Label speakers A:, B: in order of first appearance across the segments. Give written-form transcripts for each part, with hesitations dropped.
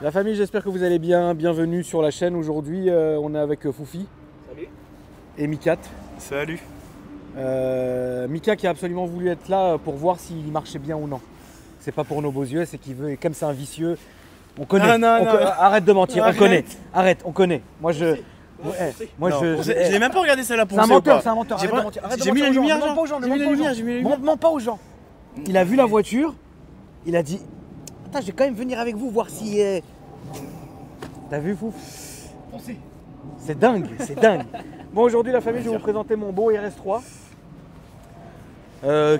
A: La famille, j'espère que vous allez bien. Bienvenue sur la chaîne. Aujourd'hui, on est avec Foufi.
B: Salut.
A: Et Mikat.
B: Salut.
A: Mika qui a absolument voulu être là pour voir s'il marchait bien ou non. C'est pas pour nos beaux yeux, c'est qu'il veut. Et comme c'est un vicieux, on connaît.
B: Non.
A: Arrête de mentir,
B: Arrête.
A: on connaît. Arrête, on connaît. Moi, je
B: n'ai même pas regardé ça là pour
A: c'est un menteur, c'est un menteur. Arrête de mentir. Arrête de
B: J'ai mis la
A: mentir aux gens.
B: lumière,
A: Ne mens pas aux gens, ne
B: j'ai mis
A: mens
B: la
A: pas aux
B: lumière,
A: gens.
B: j'ai mis la lumière.
A: Mens pas aux gens. Il a vu la voiture, il a dit attends, je vais quand même venir avec vous voir si. T'as vu, Fouf? C'est dingue, c'est dingue. Bon, aujourd'hui, la famille, je vais vous présenter mon beau RS3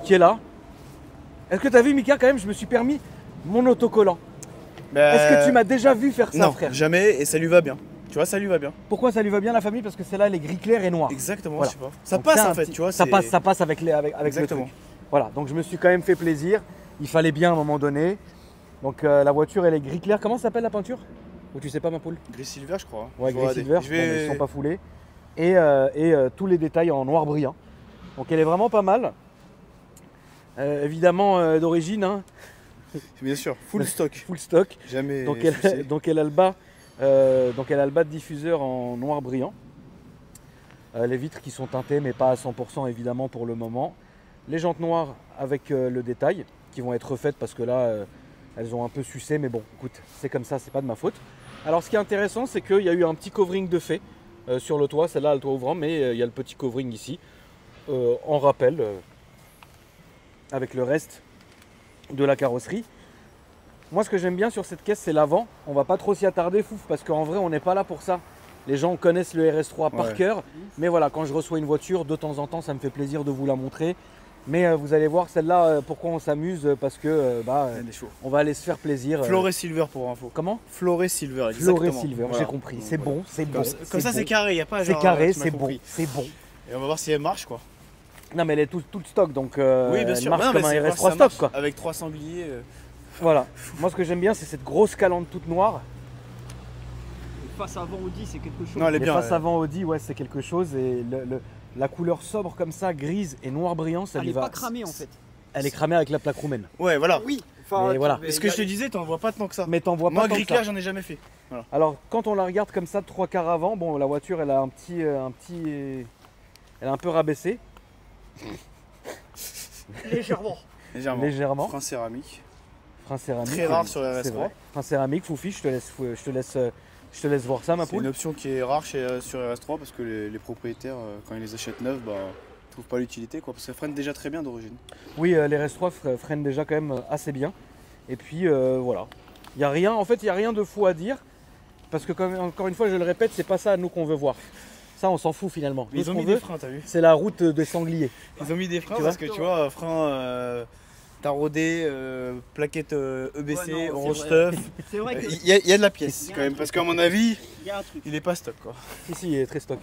A: qui est là. Est-ce que t'as vu, Mika, quand même, je me suis permis mon autocollant. Est-ce que tu m'as déjà vu faire ça,
B: non,
A: frère?
B: jamais, et ça lui va bien. Tu vois, ça lui va bien.
A: Pourquoi ça lui va bien, la famille? Parce que celle-là, elle est gris clair et noir.
B: Exactement,
A: Voilà.
B: je sais pas. Ça
A: Donc,
B: passe
A: c'est un
B: en fait,
A: petit-
B: tu vois.
A: Ça passe avec le
B: Exactement.
A: truc. Voilà, donc je me suis quand même fait plaisir. Il fallait bien à un moment donné. Donc la voiture, elle est gris clair. Comment s'appelle la peinture? Ou tu sais pas, ma poule?
B: Gris silver, je crois.
A: Ouais,
B: Je
A: gris
B: vais
A: silver.
B: regarder.
A: Bon, mais ils sont pas foulés. Et tous les détails en noir brillant. Donc elle est vraiment pas mal. Évidemment d'origine, hein,
B: Bien sûr, full stock.
A: full stock.
B: Jamais.
A: Donc
B: soucié.
A: elle a le bas, elle a le bas de diffuseur en noir brillant. Les vitres qui sont teintées, mais pas à 100% évidemment pour le moment. Les jantes noires avec le détail, qui vont être refaites parce que là, elles ont un peu sucé, mais bon, écoute, c'est comme ça, c'est pas de ma faute. Alors ce qui est intéressant, c'est qu'il y a eu un petit covering de fait sur le toit, celle-là a le toit ouvrant, mais il y a le petit covering ici, en rappel, avec le reste de la carrosserie. Moi, ce que j'aime bien sur cette caisse, c'est l'avant. On va pas trop s'y attarder, Fouf, parce qu'en vrai, on n'est pas là pour ça. Les gens connaissent le RS3 par
B: Ouais.
A: cœur, mais voilà, quand je reçois une voiture, de temps en temps, ça me fait plaisir de vous la montrer. Mais vous allez voir celle-là, pourquoi on s'amuse, parce que
B: Elle est chaud.
A: on va aller se faire plaisir.
B: Floré silver pour info.
A: Comment?
B: Floré silver, exactement.
A: Floré silver,
B: Voilà.
A: j'ai compris. C'est
B: Voilà.
A: bon, c'est bon.
B: Comme ça,
A: bon.
B: c'est carré, il n'y a pas
A: C'est
B: genre,
A: carré,
B: tu m'as
A: c'est bon,
B: compris.
A: c'est bon.
B: Et on va voir si elle marche quoi.
A: Non, mais elle est toute stock, donc
B: Oui, bien
A: elle
B: sûr.
A: marche
B: Non, mais
A: comme un
B: c'est voir si
A: RS3
B: ça
A: stock,
B: marche.
A: quoi.
B: Avec 3 sangliers.
A: Voilà. Moi, ce que j'aime bien, c'est cette grosse calandre toute noire.
C: Face avant Audi, c'est quelque chose.
B: Non, elle est
A: Les
B: bien.
A: faces avant Audi, ouais, c'est quelque chose. Et la couleur sobre comme ça, grise et noir brillant, ça
C: Elle
A: lui
C: est
A: va.
C: pas cramée en fait.
A: Elle est cramée avec la plaque roumaine.
B: Ouais, voilà.
C: Oui.
A: Mais voilà.
B: Et ce que je te disais, t'en vois pas tant que ça.
A: Mais t'en vois pas
B: Moi,
A: tant
B: gris
A: que ça.
B: clair, j'en ai jamais fait.
A: Alors, quand on la regarde comme ça, de 3/4 avant, bon, la voiture, elle a un petit, elle est un peu rabaissée,
C: Légèrement.
B: Légèrement.
A: légèrement.
B: Frein céramique.
A: Frein céramique.
B: Très rare sur la
A: c'est
B: RS3.
A: vrai. Frein céramique, Foufi, je te laisse voir ça, ma
B: C'est une
A: poule.
B: option qui est rare sur RS3 parce que les propriétaires, quand ils les achètent neufs, trouvent pas l'utilité quoi. Parce qu'elles freinent déjà très bien d'origine.
A: Oui, les RS3 freinent déjà quand même assez bien. Et puis voilà. Il y a rien, en fait, il y a rien de fou à dire. Parce que encore une fois, je le répète, c'est pas ça nous qu'on veut voir. Ça, on s'en fout finalement.
B: Mais
A: Nous,
B: ils
A: ce
B: ont
A: qu'on
B: mis
A: veut,
B: des freins, t'as vu?
A: c'est la route des sangliers.
B: Ils ont mis des freins
A: Tu
B: parce que tu vois, frein taraudé, plaquette EBC,
C: Ouais, non,
B: Euro
C: c'est vrai.
B: Stuff.
C: C'est vrai qu'il
B: Il y a de la pièce quand même, parce qu'à mon avis,
C: y a un truc.
B: il est pas stock quoi.
A: Si, il est très stock.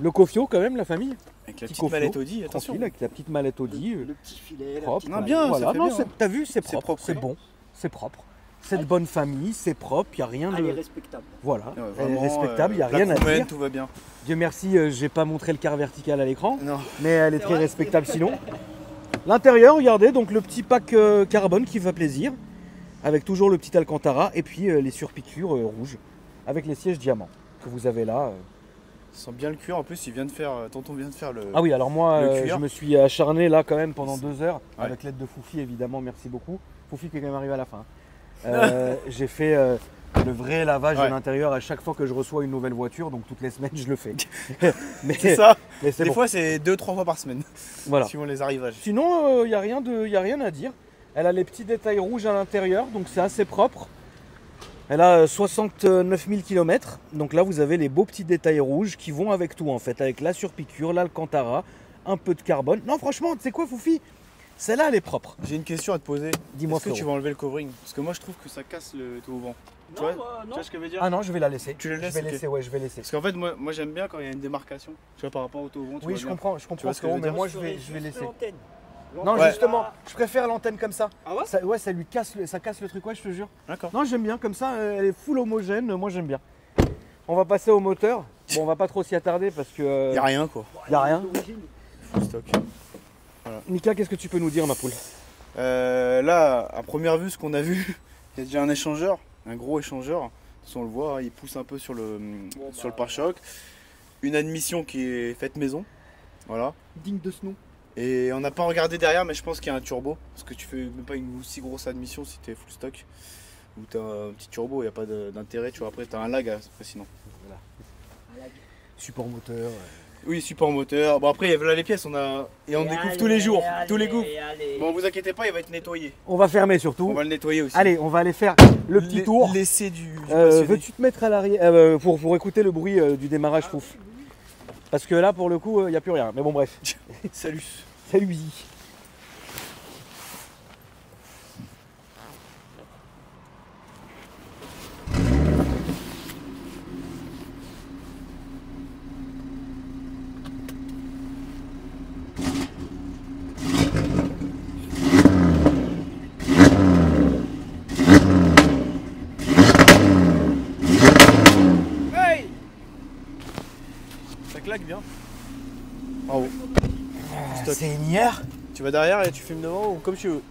A: Le Cofio, quand même, la famille.
B: Avec la
A: Petit
B: petite
A: Cofio,
B: mallette Audi, attention.
A: Tranquille, avec la petite mallette Audi.
C: Le petit filet.
A: Propre.
B: Non, bien, ça
A: voilà.
B: fait
A: Non,
B: bien, hein.
A: t'as vu, c'est propre,
B: propre,
A: c'est
B: oui.
A: bon, c'est propre. C'est de bonne famille, c'est propre, il n'y a rien
C: Elle est
A: de.
C: respectable.
A: Voilà,
B: Ouais,
A: elle est
B: vraiment,
A: respectable, il n'y a
B: la
A: rien à
B: couronne,
A: dire.
B: tout va bien.
A: Dieu merci, j'ai pas montré le quart vertical à l'écran,
B: Non.
A: mais elle est
C: C'est
A: très
C: vrai
A: respectable sinon. L'intérieur, regardez, donc le petit pack carbone qui fait plaisir, avec toujours le petit Alcantara, et puis les surpiqûres rouges, avec les sièges diamants que vous avez là.
B: Ça sent bien le cuir. En plus, tonton vient de faire le.
A: Ah oui, alors moi,
B: Le cuir.
A: je me suis acharné là quand même pendant 2 heures,
B: Ouais.
A: avec l'aide de Foufi évidemment, merci beaucoup. Foufi qui est quand même arrivé à la fin. J'ai fait le vrai lavage de
B: Ouais.
A: l'intérieur à chaque fois que je reçois une nouvelle voiture, donc toutes les semaines je le fais. mais
B: C'est ça.
A: mais c'est
B: Des
A: bon.
B: fois, c'est 2-3 fois par semaine,
A: Voilà.
B: suivant les arrivages.
A: Sinon, il n'y a rien à dire. Elle a les petits détails rouges à l'intérieur, donc c'est assez propre. Elle a 69 000 km, donc là vous avez les beaux petits détails rouges qui vont avec tout en fait, avec la surpiqûre, l'Alcantara, un peu de carbone. Non franchement, tu sais quoi Foufi? Celle-là elle est propre.
B: J'ai une question à te poser.
A: Dis-moi
B: Est-ce que tu
A: frérot.
B: vas enlever le covering? Parce que moi, je trouve que ça casse le tout au vent. Tu vois,
C: Non,
B: tu vois ce que je veux dire?
A: Ah non, je vais la laisser.
B: Tu le laisses,
A: Je vais
B: ok.
A: laisser, ouais, je vais laisser.
B: Parce qu'en fait, moi j'aime bien quand il y a une démarcation. Tu vois, par rapport au tout au vent. tu
A: Oui,
B: vois
A: je
B: bien.
A: comprends,
B: vois ce que je
A: frérot,
B: veux
A: mais
B: dire
A: moi je vais laisser.
C: L'antenne.
A: Non,
B: Ouais.
A: justement, je préfère l'antenne comme ça.
C: Ah ouais?
A: Ouais, ça lui casse, ça casse le truc, ouais, je te jure.
B: D'accord.
A: Non, j'aime bien, comme ça, elle est full homogène, moi j'aime bien. On va passer au moteur. Bon, on va pas trop s'y attarder parce que.
B: Y a rien quoi.
A: Y a rien.
B: Full stock.
A: Mika, qu'est-ce que tu peux nous dire, ma poule?
B: Là, à première vue, ce qu'on a vu, il y a déjà un échangeur. un gros échangeur. De toute façon, on le voit, hein, il pousse un peu sur le pare-choc. Une admission qui est faite maison. Voilà.
C: Digne de ce nom.
B: Et on n'a pas regardé derrière, mais je pense qu'il y a un turbo. Parce que tu fais même pas une aussi grosse admission si tu es full stock. Ou tu as un petit turbo, il n'y a pas d'intérêt. Tu vois, après, tu as un lag sinon.
A: Voilà. Support moteur.
B: Oui, support moteur. Bon, après, il y a là les pièces. On découvre tous les jours. Tous les gouffres. Bon, vous inquiétez pas, il va être nettoyé.
A: On va fermer surtout.
B: On va le nettoyer aussi.
A: Allez, on va aller faire le petit tour.
B: L'essai du passionné.
A: Veux-tu te mettre à l'arrière pour écouter le bruit du démarrage Fouf? Parce que là, pour le coup, il n'y a plus rien. Mais bon, bref.
B: Salut.
A: Salut Izzy.
B: Ça claque bien. Bravo.
A: C'est une hier.
B: Tu vas derrière et tu filmes devant ou comme tu veux?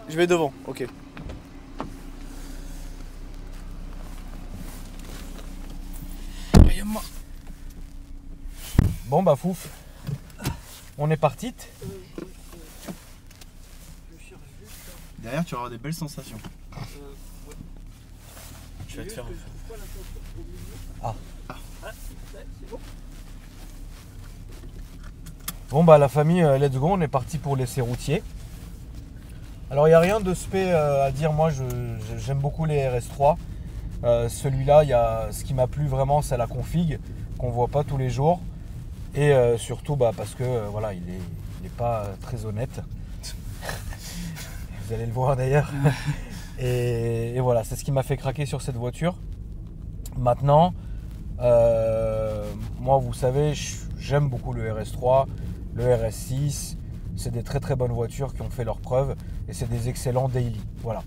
B: Je vais devant, ok.
A: Bon bah Fouf. On est parti.
B: Derrière, tu vas avoir des belles sensations. Je vais te faire.
A: Bon bah la famille, let's go, on est parti pour l'essai routier. Alors il n'y a rien de spé à dire, moi j'aime beaucoup les RS3. Celui-là, ce qui m'a plu vraiment, c'est la config qu'on voit pas tous les jours. Et surtout parce que voilà, il est pas très honnête. Vous allez le voir d'ailleurs. Et voilà, c'est ce qui m'a fait craquer sur cette voiture. Maintenant, moi vous savez, j'aime beaucoup le RS3. Le RS6, c'est des très très bonnes voitures qui ont fait leurs preuves et c'est des excellents daily. Voilà.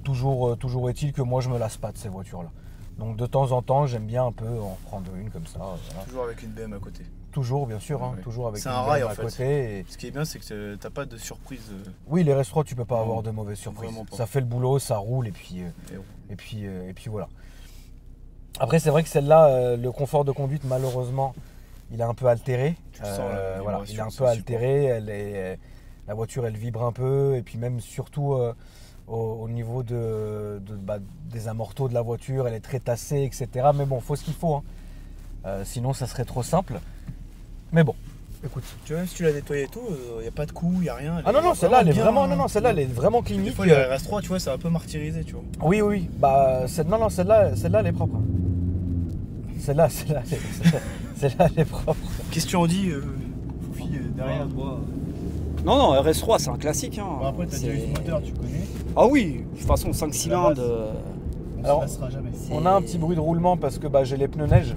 A: Toujours est-il que moi je me lasse pas de ces voitures-là. Donc de temps en temps, j'aime bien un peu en prendre une comme ça. Voilà.
B: Toujours avec une BM à côté.
A: Toujours, bien sûr, hein,
B: Ouais.
A: toujours avec
B: C'est
A: une
B: un rail
A: BM
B: en
A: à
B: fait.
A: côté. Et...
B: Ce qui est bien, c'est que t'as pas de surprise.
A: Oui, les RS3, tu peux pas
B: Non,
A: avoir de mauvaises surprises.
B: vraiment pas.
A: Ça fait le boulot, ça roule et puis voilà. Après, c'est vrai que celle-là, le confort de conduite, malheureusement, il est un peu altéré.
B: Tu le sens, la
A: voilà,
B: vibration,
A: il est un
B: c'est
A: peu
B: un
A: altéré. La voiture, elle vibre un peu. Et puis même surtout au niveau des amortos de la voiture, elle est très tassée, etc. Mais bon, faut ce qu'il faut. Hein. Sinon, ça serait trop simple. Mais bon, écoute.
B: Tu vois, même si tu l'as nettoyé et tout, il n'y a pas de coups, il n'y a rien.
A: Ah non, celle-là, elle est
B: bien,
A: vraiment, celle-là, elle est vraiment
B: Des
A: clinique.
B: fois, les RS3, tu vois, c'est un peu martyrisé, tu vois.
A: Oui. Celle-là, elle est propre. Celle-là, elle est propre.
B: Qu'est-ce que tu en dis, Foufi, derrière toi?
C: Non, RS3, c'est un classique. Hein.
B: Bon, après, t'as déjà eu ce moteur, tu connais.
C: Ah oui, de toute façon, 5 cylindres.
B: On
A: Alors,
B: se lassera jamais.
A: On a un petit bruit de roulement parce que j'ai les pneus neige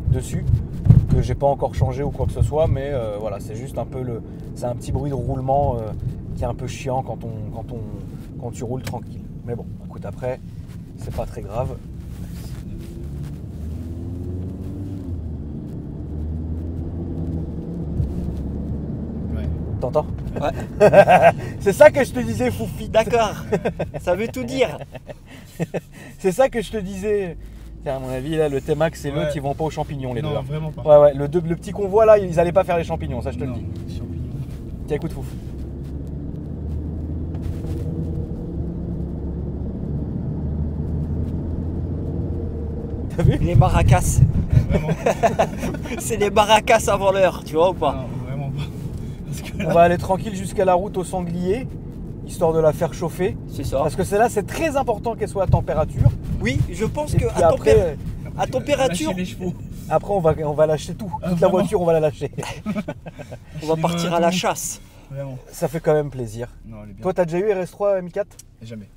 A: dessus que j'ai pas encore changé ou quoi que ce soit, mais voilà, c'est juste un peu c'est un petit bruit de roulement qui est un peu chiant quand tu roules tranquille. Mais bon, écoute, après, c'est pas très grave.
B: Ouais.
A: T'entends?
C: Ouais.
A: C'est ça que je te disais, Foufi.
C: D'accord, ça veut tout dire.
A: C'est ça que je te disais. Tiens, à mon avis, là, le T-Max et l'autre,
B: Ouais.
A: ils vont pas aux champignons, les deux.
B: Non,
A: Là.
B: vraiment pas.
A: Ouais, le petit convoi, là, ils allaient pas faire les champignons, ça je te le
B: Non,
A: dis.
B: champignons.
A: Tiens, écoute, Fouf. T'as vu?
C: Les maracas.
B: Vraiment.
C: C'est les maracas avant l'heure, tu vois ou pas?
B: Non, vraiment pas. Parce que
A: On va aller tranquille jusqu'à la route au sanglier, histoire de la faire chauffer.
C: C'est ça.
A: Parce que celle-là, c'est très important qu'elle soit à température.
C: Oui, je pense
A: Et
C: que
A: puis après,
C: à température,
B: lâcher les chevaux.
A: après on va lâcher tout.
B: Ah,
A: Toute la
B: vraiment
A: voiture, on va la lâcher.
C: on va
B: les
C: partir à la chasse.
B: Vraiment.
A: Ça fait quand même plaisir.
B: Non, elle est bien.
A: Toi, t'as déjà eu RS3 Mi4?
B: Jamais.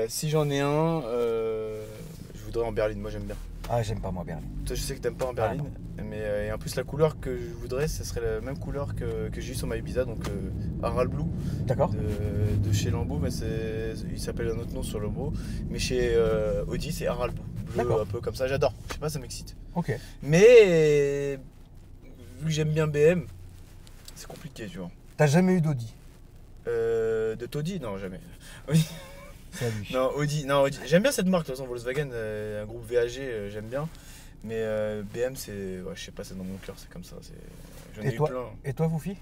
B: Si j'en ai un, je voudrais en berline. Moi, j'aime bien.
A: Ah, j'aime pas moi, Berlin.
B: Toi, je sais que t'aimes pas en berline, mais et en plus la couleur que je voudrais, ce serait la même couleur que j'ai eu sur ma Ibiza, donc Aral Blue
A: D'accord.
B: de chez Lambo, mais il s'appelle un autre nom sur Lambo, mais chez Audi c'est Aral Blue, bleu
A: D'accord.
B: un peu comme ça, j'adore. Je sais pas, ça m'excite.
A: Ok.
B: Mais vu que j'aime bien BM, c'est compliqué, tu vois.
A: T'as jamais eu d'Audi?
B: De Toddy, non jamais. Oui.
D: Salut.
B: Non, Audi. Non, Audi. J'aime bien cette marque, de toute façon, Volkswagen, un groupe VAG, j'aime bien. Mais BM, c'est. Ouais, je sais pas, c'est dans mon cœur, c'est comme ça. J'en ai eu plein.
D: Et toi, Foufi?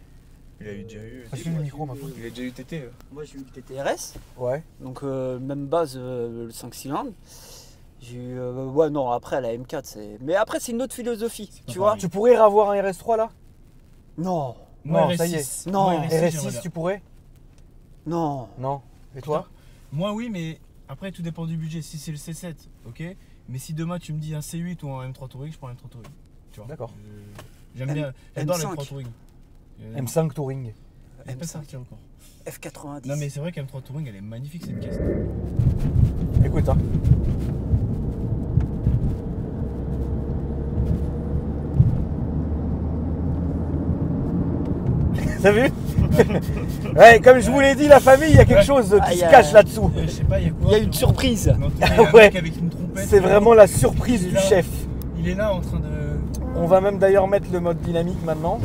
B: Il a eu déjà eu.
D: Parce que le micro, ma poule.
B: Il a déjà eu TT.
C: Moi j'ai eu le TTRS,
D: Ouais.
C: donc même base, le 5 cylindres. J'ai eu. Ouais, non, après la M4, c'est. Mais après, c'est une autre philosophie, tu vois.
D: Tu pourrais avoir un RS3 là?
C: Non,
D: Non,
B: RS6.
D: ça y est.
C: non,
B: Moi, j'aimerais
D: RS6,
B: bien.
D: tu pourrais?
C: non.
D: Non. Et toi?
B: Moi, oui, mais après, tout dépend du budget. Si c'est le C7, ok. Mais si demain tu me dis un C8 ou un M3 Touring, je prends un M3 Touring. Tu vois.
D: D'accord.
B: J'aime bien. J'adore le
C: M5.
B: M3 Touring.
D: M5 Touring.
B: Elle est pas sortie encore.
C: F90.
B: Non, mais c'est vrai qu'M3 Touring, elle est magnifique cette caisse.
D: Écoute, hein. T'as vu? Ouais, comme je vous l'ai dit, la famille, il y a quelque chose qui se cache là-dessous.
B: Je sais pas, il y a quoi?
C: Il y a une surprise.
B: Non, il y a un
D: Ouais.
B: mec avec une trompette.
D: C'est vraiment la surprise
B: Il est
D: du
B: là.
D: chef.
B: Il est là en train de.
D: On va même d'ailleurs mettre le mode dynamique maintenant.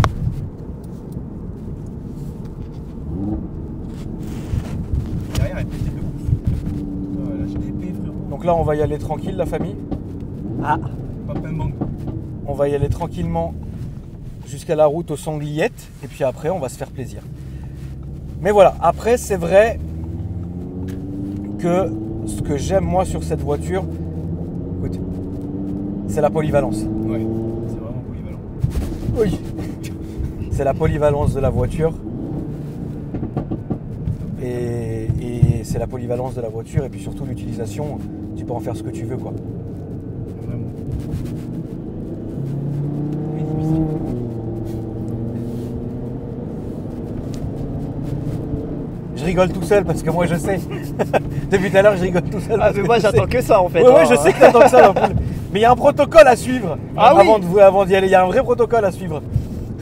B: Derrière, elle pète de ouf. Là, j'ai des épées, frérot.
D: Donc là, on va y aller tranquille, la famille.
C: Ah,
B: Papa bang.
D: On va y aller tranquillement jusqu'à la route aux Sangliettes. Et puis après, on va se faire plaisir. Mais voilà, après, c'est vrai que ce que j'aime moi sur cette voiture, écoute, c'est la polyvalence.
B: Ouais, c'est vraiment polyvalent.
D: Oui. C'est la polyvalence de la voiture. Et c'est la polyvalence de la voiture. Et puis surtout l'utilisation, tu peux en faire ce que tu veux, quoi.
B: Vraiment.
D: Je rigole tout seul parce que moi je sais. Depuis tout à l'heure, je rigole tout seul.
C: ah
D: parce
C: mais
D: que
C: moi
D: je sais.
C: j'attends que ça en fait.
D: Ouais, je sais que t'attends que ça, ma poule. Mais il y a un protocole à suivre
C: Ah oui.
D: avant d'y aller. Il y a un vrai protocole à suivre.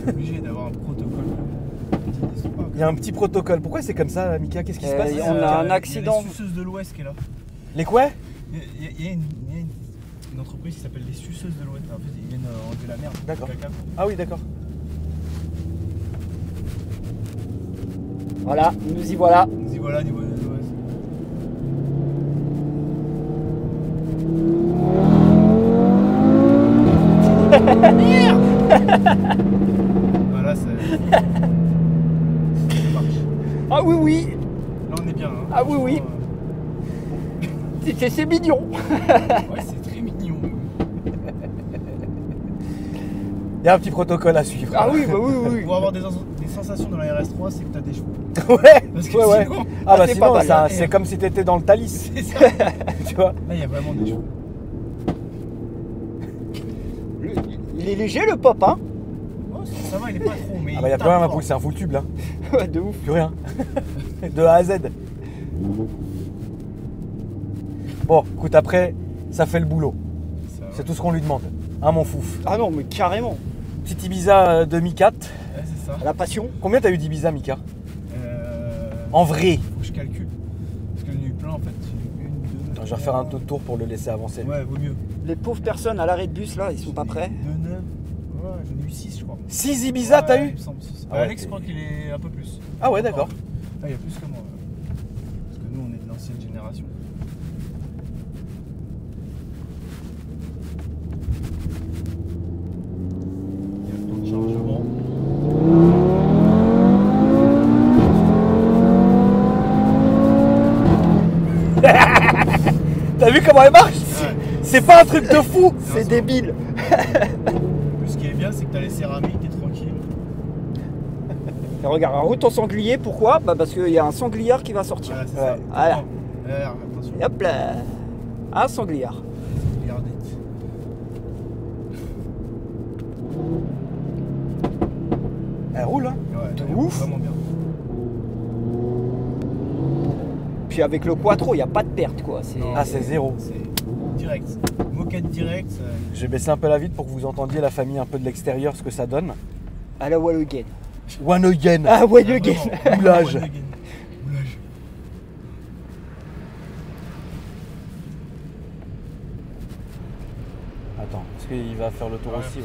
B: Obligé d'avoir un protocole.
D: Il y a un petit protocole. Pourquoi c'est comme ça, Mika? Qu'est-ce qui se passe?
C: on a un
B: Il y a
C: accident.
B: les suceuses de l'Ouest qui est là.
D: Les quoi?
B: Il y a une entreprise qui s'appelle les suceuses de l'Ouest. En fait, ils viennent enlever la merde.
D: D'accord.
B: Le caca.
D: Ah oui, d'accord.
C: Voilà, nous y voilà.
B: On dit voilà, niveau de l'Ouest. Voilà, ça marche.
C: Ah oui oui,
B: Là, on est bien. Hein.
C: Ah oui, oui. c'est mignon.
B: Ouais, c'est très mignon.
D: Il y a un petit protocole à suivre.
C: Ah oui, bah oui, oui.
B: Pour avoir des sensations dans la RS3, c'est que t'as des chevaux.
D: Ouais,
B: Parce que
D: ouais.
B: sinon,
D: Ah bah
C: c'est
D: sinon,
C: pas mal,
D: ça,
B: hein.
D: c'est comme si t'étais dans le Thalys.
B: c'est ça.
D: Tu vois?
B: Là, il y a vraiment des chevaux.
C: Il est léger le pop, hein.
B: Oh, ça va, il est pas trop. Mais
D: Ah bah il y a plus rien, ma poule, c'est un full tube là.
C: Ouais, de ouf.
D: Plus rien. De A à Z. Bon, écoute, après, ça fait le boulot. C'est tout ce qu'on lui demande. Hein, mon fouf.
C: Ah non, mais carrément.
D: Petite Ibiza 2004.
B: Ouais, c'est ça.
C: La passion.
D: Combien t'as eu d'Ibiza, Mika?
B: Euh...
D: En vrai?
B: Faut que je calcule. Parce que j'en ai eu plein en fait. Une, deux.
D: Je vais refaire un autre tour pour le laisser avancer.
B: Ouais, vaut mieux.
C: Les pauvres personnes à l'arrêt de bus là, ils sont pas prêts.
B: 2, 9. Ouais, j'en ai eu 6, je crois.
D: 6 Ibiza, t'as
B: Ouais,
D: eu?
B: il me semble 6.
D: Ah ouais,
B: Alex, je
D: t'es-
B: crois qu'il est un peu plus.
D: Ah ouais, d'accord.
B: Ah, il y a plus que moi. Parce que nous, on est de l'ancienne génération. Il y a le temps de chargement.
D: T'as vu comment elle marche?
B: Ouais.
D: C'est pas un truc de fou.
C: C'est débile.
B: Plus ce qui est bien, c'est que t'as les céramiques, t'es tranquille.
C: Et regarde, en route en sanglier, pourquoi? Bah parce qu'il y a un sangliard qui va sortir.
B: Voilà, c'est
D: Ouais.
B: ça.
C: Voilà.
B: Attention.
C: Et hop là. Un sangliard.
B: Regardez.
D: Elle roule, hein?
B: Ouais,
C: De
B: elle est
C: ouf.
B: Vraiment bien.
C: Puis avec le quattro, il n'y a pas de perte quoi. C'est...
B: Non.
D: Ah, c'est zéro.
B: C'est direct. Moquette direct.
D: Je vais baisser un peu la vitre pour que vous entendiez la famille un peu de l'extérieur, ce que ça donne.
C: À la wall again.
D: One again.
C: Ah, wall again.
B: Vraiment.
D: Moulage.
B: One again. Moulage.
D: Attends, est-ce qu'il va faire le tour
B: Ouais,
D: aussi? Ouais.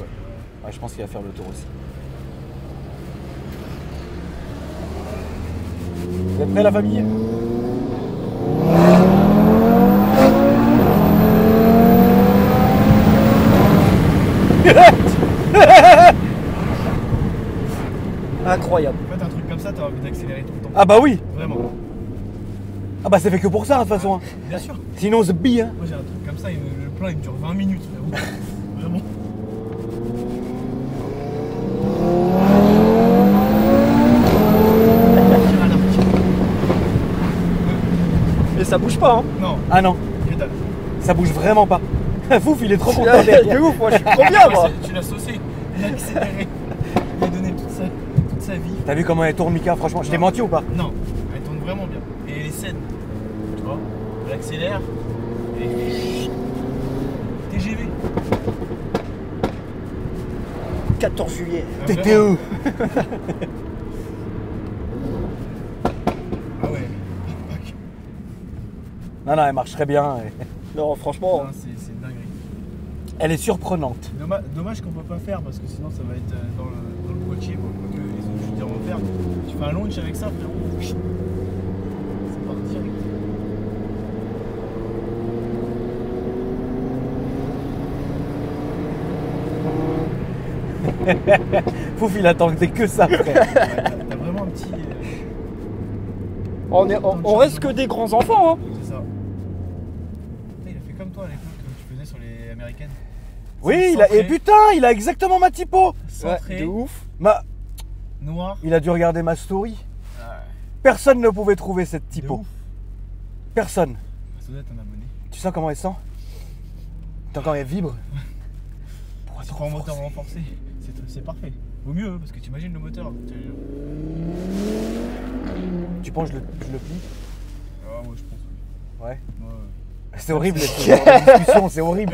B: parce
D: Ouais, je pense qu'il va faire le tour aussi. Vous êtes prêts, la famille?
C: incroyable.
B: En fait, un truc comme ça, t'as envie d'accélérer tout le temps.
A: Ah bah oui.
B: Vraiment.
A: Ah bah c'est fait que pour ça de toute façon. Hein.
B: Bien sûr.
A: Sinon c'est bille. Hein.
B: Moi j'ai un truc comme ça, le plein il me dure 20 minutes. Vraiment.
C: Et ça bouge pas, hein.
B: Non,
A: Ah non,
B: que dalle.
A: ça bouge vraiment pas. Fouf, il est trop content
C: De
A: derrière.
C: ouf, moi je suis trop bien, moi.
B: Tu l'as saucé, il a accéléré. Il a donné toute sa vie.
A: T'as vu comment elle tourne Mika? Franchement, je t'ai menti ou pas?
B: Non, elle tourne vraiment bien. Et les scènes, tu vois, elle accélère. Et. TGV.
C: 14 juillet.
B: Ah,
A: T'étais
B: vraiment.
A: où?
B: Ah ouais.
A: Non, non, elle marche très bien.
C: Non, franchement.
B: Non, c'est une dinguerie.
A: Elle est surprenante.
B: Dommage qu'on peut pas faire parce que sinon ça va être dans le boîtier quoi, que les autres je vont faire. Tu fais un launch avec ça, frérot. C'est parti direct.
A: Fouf, il attendait que ça, frère.
B: Ouais, t'as vraiment un petit.
C: On reste que des grands enfants, hein.
B: C'est ça. Il a fait comme toi à l'époque que tu faisais sur les américaines.
A: Oui,
B: Centré,
A: et putain, il a exactement ma typo.
B: centré,
C: De ouf.
B: noir.
A: Il a dû regarder ma story.
B: Ah,
A: Personne ne pouvait trouver cette
B: de
A: typo.
B: ouf.
A: Personne.
B: Ça doit être un abonné.
A: Tu sens comment elle sent? T'entends quand elle vibre?
B: Tu prends un moteur renforcé, c'est parfait. Vaut mieux, hein, parce que tu imagines le moteur.
A: Tu penses que je le plie?
B: Ah, ouais, je pense. Oui.
A: Ouais.
B: Ouais.
A: C'est horrible ce genre de discussion, c'est horrible.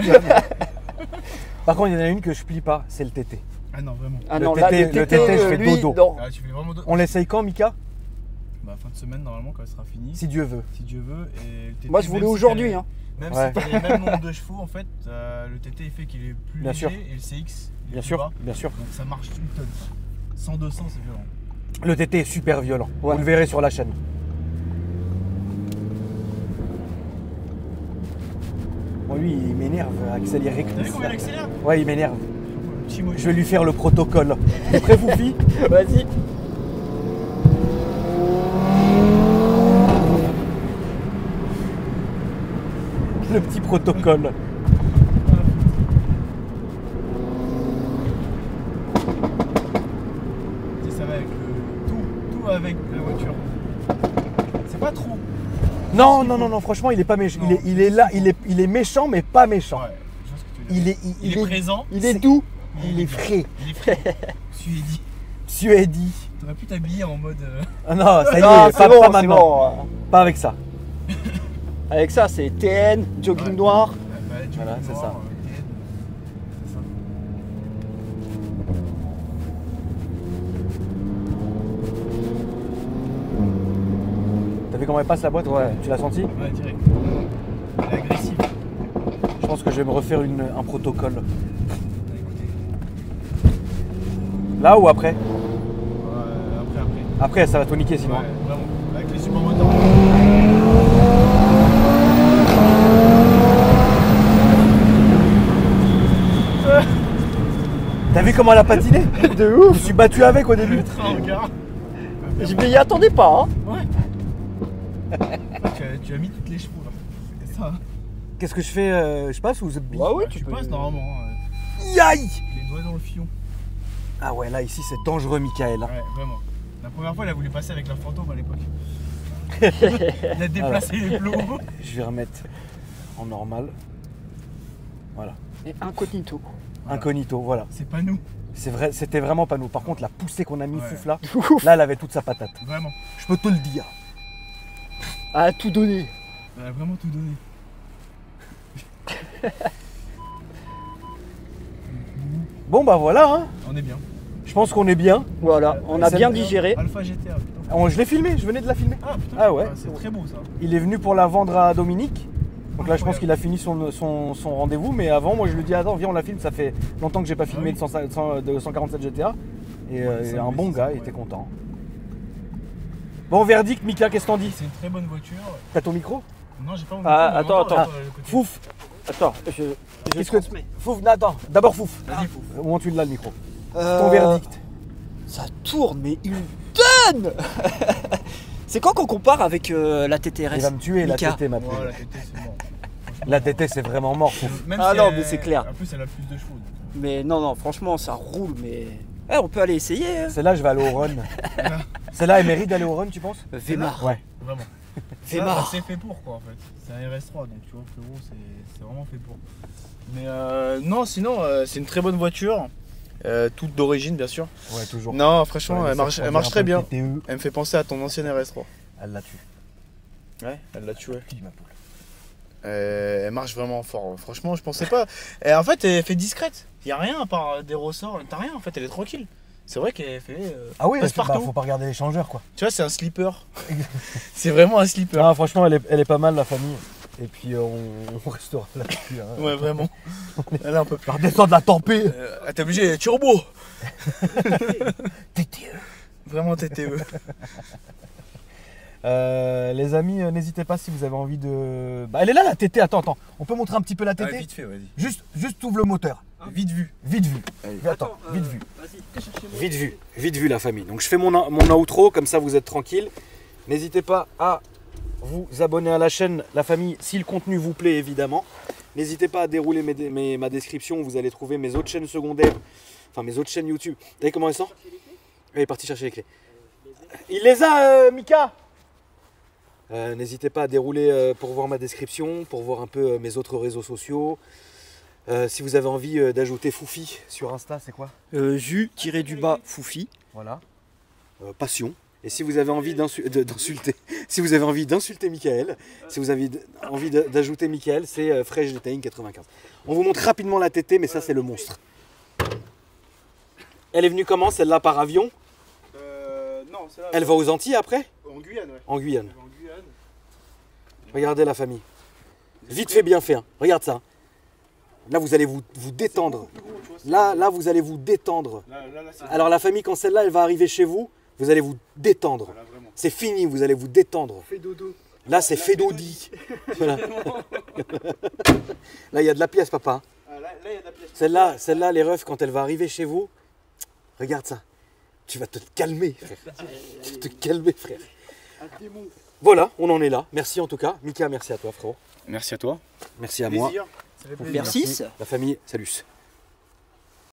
A: Par contre, il y en a une que je plie pas, c'est le TT.
B: Ah non, vraiment.
C: Ah
A: Le
C: non,
A: TT,
C: là,
A: le TT, je fais
C: lui,
A: dodo.
C: non.
B: Ah, tu fais vraiment.
A: On l'essaye quand, Mika?
B: Bah, fin de semaine, normalement, quand elle sera finie.
A: Si Dieu veut.
B: Si Dieu veut. Et le TT,
C: Moi, je
B: même
C: voulais
B: si
C: aujourd'hui,
B: t'as-
C: hein.
B: Même
A: Ouais.
B: si t'as les mêmes nombres de chevaux, en fait, le TT il fait qu'il est plus
A: Bien
B: léger
A: sûr.
B: et le CX il est
A: Bien
B: plus
A: sûr,
B: bas.
A: bien sûr.
B: Donc ça marche une tonne. 100-200, c'est violent.
A: Le TT est super violent.
C: Ouais.
A: Vous le verrez sur la chaîne. Bon, lui, il m'énerve, accéléré.
B: T'as vu comment il accélère?
A: Ouais, il m'énerve.
B: Le petit mojo.
A: Je vais lui faire le protocole. T'es prêt, Foufi?
C: Vas-y.
A: Le petit protocole.
B: Et ça va avec tout avec la voiture. C'est pas trop.
A: Non, non, non, non, franchement, il est pas méchant.
B: Non,
A: Il est là, il est méchant, mais pas méchant.
B: Ouais, je vois ce que tu veux dire. Il est présent.
C: Il est doux.
A: Il est frais.
B: Il est frais. Suédi.
A: Suédi.
B: T'aurais pu t'habiller en mode.
A: Ah non, ça y
C: Non,
A: est,
C: c'est
A: pas,
C: bon,
A: pas
C: c'est
A: maintenant.
C: bon.
A: Pas avec ça.
C: Avec ça, c'est TN, jogging
B: Ouais.
C: noir.
B: Du
A: Voilà, c'est ça.
B: C'est ça.
A: T'as vu comment elle passe la boîte?
C: Ouais.
A: Tu l'as senti?
B: Ouais, direct. Elle est agressive.
A: Je pense que je vais me refaire un protocole.
B: Écoutez.
A: Là ou après?
B: Après.
A: Après, ça va tout niquer sinon.
B: Ouais, vraiment. Avec les supermoteurs.
A: T'as vu comment elle a patiné?
C: De
A: Je
C: ouf.
A: me suis battu avec au début.
B: Le train en gare.
C: Je m'y attendais pas, hein.
B: Ouais. Tu as mis toutes les chevaux là. C'est ça.
A: Qu'est-ce que je fais? Je passe ou The Bee?
C: Bah oui,
B: Tu passes normalement.
A: Aïe!
B: Les doigts dans le fion.
A: Ah ouais, là ici c'est dangereux, Michael.
B: Ouais, vraiment. La première fois, elle a voulu passer avec la fantôme à l'époque. Il a déplacé les plots.
A: Je vais remettre en normal. Voilà.
C: Et incognito.
A: Incognito, voilà.
B: C'est pas nous.
A: C'est vrai, c'était vraiment pas nous. Par contre, la poussée qu'on a mis
B: Ouais.
A: Fouf là,
C: Ouf.
A: là elle avait toute sa patate.
B: Vraiment.
A: Je peux te le dire.
C: À tout donner.
B: Elle a vraiment tout donné.
A: Bon bah voilà, hein.
B: On est bien.
A: Je pense qu'on est bien.
C: Voilà, on a
A: Ça
C: bien
A: me-
C: digéré.
B: Alpha GTA, putain.
A: Je l'ai filmé, je venais de la filmer.
B: Ah putain.
A: Ah ouais.
B: C'est très beau ça.
A: Il est venu pour la vendre à Dominique. Donc là je pense
B: Incroyable.
A: qu'il a fini son rendez-vous. Mais avant moi je lui dis attends viens on la filme, ça fait longtemps que j'ai pas filmé
B: oui.
A: de 147 GTA. Et
B: Ouais,
A: il
B: ça,
A: est un
B: lui,
A: bon
B: c'est
A: gars, il
B: incroyable.
A: était content. Bon verdict Mika, qu'est-ce que t'en dis?
B: C'est une très bonne voiture.
A: T'as ton micro?
B: Non, j'ai pas mon
C: Ah,
B: micro, mais
C: attends,
B: on entend
C: attends.
B: le côté.
A: Fouf.
C: Attends, je
A: Qu'est-ce que Fouf, non, attends, d'abord Fouf.
B: Vas-y, Fouf.
A: Au moins tu l'as le micro. Ton
C: Euh,
A: verdict.
C: Ça tourne, mais une tonne. C'est quand qu'on compare avec la TTRS?
A: Il va me tuer, la
C: Mika.
A: TT, ma
B: Ouais,
A: poule.
B: la TT, c'est mort.
A: La TT, c'est vraiment mort.
B: Même
C: Ah
B: si
C: non,
B: elle-
C: mais c'est clair.
B: En plus, elle a plus de chevaux. donc,
C: Mais non, franchement, ça roule, mais... Eh, on peut aller essayer, hein.
A: Celle-là, je vais aller au run. Celle-là, elle mérite d'aller au run, tu penses?
C: Vémar.
A: Ouais.
B: Vraiment.
C: Vémar.
B: Ça, c'est fait pour quoi en fait. C'est un RS3 donc tu vois frérot c'est vraiment fait pour. Mais non sinon c'est une très bonne voiture. Toute d'origine bien sûr.
A: Ouais, toujours.
B: Non franchement
A: Ouais,
B: elle marche
A: ça
B: très bien.
A: TTE,
B: Elle me fait penser à ton ancienne RS3.
A: elle la tue.
B: Ouais elle l'a tué.
A: Qui, ma poule?
B: Elle marche vraiment fort. Franchement je pensais pas. Et en fait elle fait discrète. Il y a rien à part des ressorts. T'as rien en fait elle est tranquille. C'est vrai qu'elle fait.
A: Ah oui,
B: passe
A: bah,
B: partout.
A: faut pas regarder les changeurs, quoi.
B: Tu vois c'est un slipper. C'est vraiment un slipper.
A: Ah, franchement, elle est pas mal, la famille. Et puis, on restera là-dessus. Hein.
B: Ouais vraiment. Là on peut plus.
A: Par descendre la tempée.
B: T'es obligé turbo.
A: TTE.
B: Vraiment TTE.
A: Les amis, n'hésitez pas si vous avez envie de... Bah, elle est là, la TT. Attends. On peut montrer un petit peu la TT?
B: Vite fait vas-y.
A: Juste ouvre le moteur.
B: Vite vu.
A: Vite vu.
B: Allez.
A: Attends, vite vu.
C: Vas-y.
A: Vite vu la famille. Donc je fais mon outro, comme ça vous êtes tranquille. N'hésitez pas à vous abonner à la chaîne, la famille, si le contenu vous plaît évidemment. N'hésitez pas à dérouler ma description, vous allez trouver mes autres chaînes secondaires, enfin mes autres chaînes YouTube. Vous savez comment elles sont? Il est parti chercher les clés. Il les a, Mika. N'hésitez pas à dérouler pour voir ma description, pour voir un peu mes autres réseaux sociaux. Si vous avez envie d'ajouter Foufi sur Insta, c'est quoi?
C: Jus-du-bas Foufi.
A: Voilà. Passion. Et si vous avez envie d'insulter, si vous avez envie d'insulter Michael, si vous avez envie d'ajouter Michael, c'est Fresh Detailing 95. On vous montre rapidement la TT, mais ça c'est le monstre. Elle est venue comment, celle-là, par avion?
B: Non, c'est là.
A: Elle va aux Antilles après?
B: En Guyane, ouais.
A: En Guyane.
B: En Guyane.
A: Regardez la famille. Vite fait, bien fait. Hein. Regarde ça. Là, vous allez vous détendre. Là, vous allez vous détendre.
B: Là, c'est
A: Alors la famille, quand celle-là, elle va arriver chez vous, vous allez vous détendre.
B: là, vraiment.
A: C'est fini, vous allez vous détendre.
B: Fait dodo.
A: Là, c'est fait d'audi. Voilà. Là, il y a de la pièce, papa.
B: Ah, là, il y a de la pièce.
A: Celle-là, les refs, quand elle va arriver chez vous, regarde ça. Tu vas te calmer, frère. Tu vas te calmer, frère.
B: Un démon.
A: Voilà, on en est là. Merci en tout cas. Mika, merci à toi, frérot.
B: Merci à toi.
A: Merci à moi.
B: Plaisir. Ça fait plaisir.
C: Merci.
A: La famille, salut.